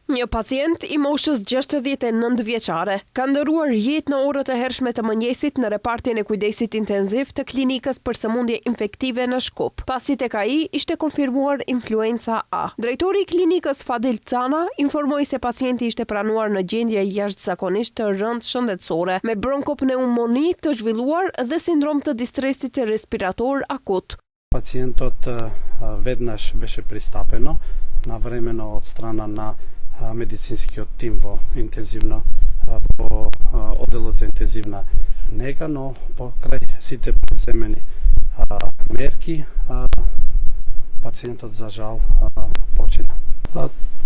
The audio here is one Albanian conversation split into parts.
Një pacient i moshës 69 vjeçare ka ndëruar jetë në orët e hershme të mëngjesit në repartin e kujdesit intenziv të klinikës për sëmundje infektive në Shkup, pasi tek ai ishte konfirmuar influenca A. Drejtori i klinikës Fadil Cana informoi se pacienti ishte pranuar në gjendje jashtëzakonisht të rëndë shëndetësore, me bronkopneumoni të zhvilluar dhe sindrom të distresit respirator akut. Pacientот vednash беше пристапено навремено од страна на медицинскиот тим во интензивно во оделот за интензивна нега, но покрај сите преземени мерки пациентот за жал почина.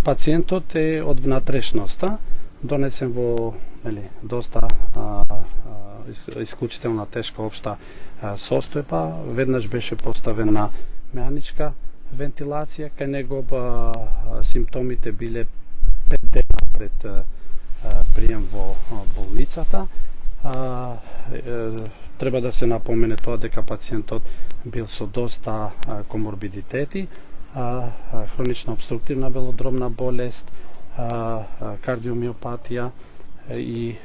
Пациентот е од внатрешноста, донесен во доста исклучителна тешка општа состојба, веднаш беше поставена механичка вентилација, кај него симптомите биле 5 дена пред прием во болницата. Треба да се напомене тоа дека пациентот бил со доста коморбидитети, хронична обструктивна белодробна болест, кардиомиопатија и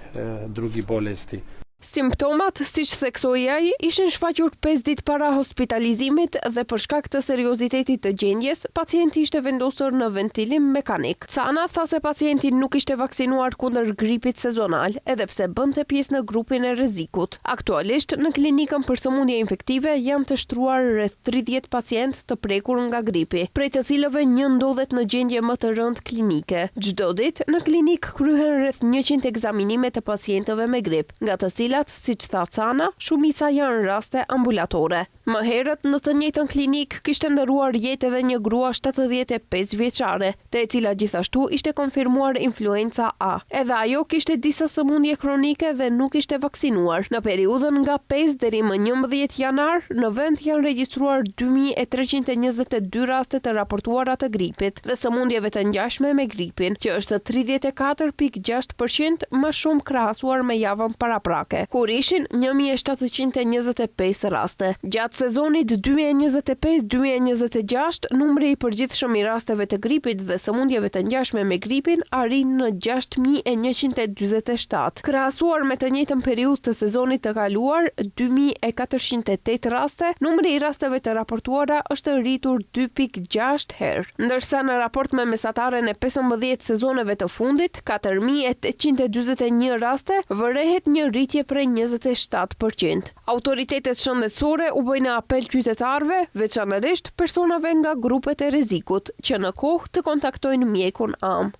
други болести. Simptomat, siç theksoi ai, ishin shfaqur 5 ditë para hospitalizimit dhe për shkak të seriozitetit të gjendjes, pacienti ishte vendosur në ventilim mekanik. Cana tha se pacienti nuk ishte vaksinuar kundër gripit sezonal, edhe pse bënte pjesë në grupin e rrezikut. Aktualisht në klinikën për sëmundje infektive janë të shtruar rreth 30 pacient të prekur nga gripi, prej të cilëve një ndodhet në gjendje më të rëndë klinike. Çdo ditë në klinik kryhen rreth 100 ekzaminime të pacientëve me grip, nga të cilat, siç tha Cana, shumica janë raste ambulatore. Më herët në të njëjtën klinik kishte ndëruar jetë edhe një grua 75 vjeçare, te e cila gjithashtu ishte konfirmuar influenca A. Edhe ajo kishte disa sëmundje kronike dhe nuk ishte vaksinuar. Në periudhën nga 5 deri më 11 janar, në vend janë regjistruar 2322 raste të raportuara të gripit dhe sëmundjeve të ngjashme me gripin, që është 34.6% më shumë krahasuar me javën paraprake, kur ishin 1725 raste. Gjatë sezonit 2025-2026, numri i përgjithshëm i rasteve të gripit dhe sëmundjeve të ngjashme me gripin arrin në 6147. Krahasuar me të njëjtën periudhë të sezonit të kaluar, 2408 raste, numri i rasteve të raportuara është rritur 2.6 herë, ndërsa në raport me mesataren e 15 sezoneve të fundit, 4841 raste, vërehet një rritje prej 27%. Autoritetet shëndetësore u bëjnë apel qytetarëve, veçanërisht personave nga grupet e rrezikut, që në kohë të kontaktojnë mjekun am.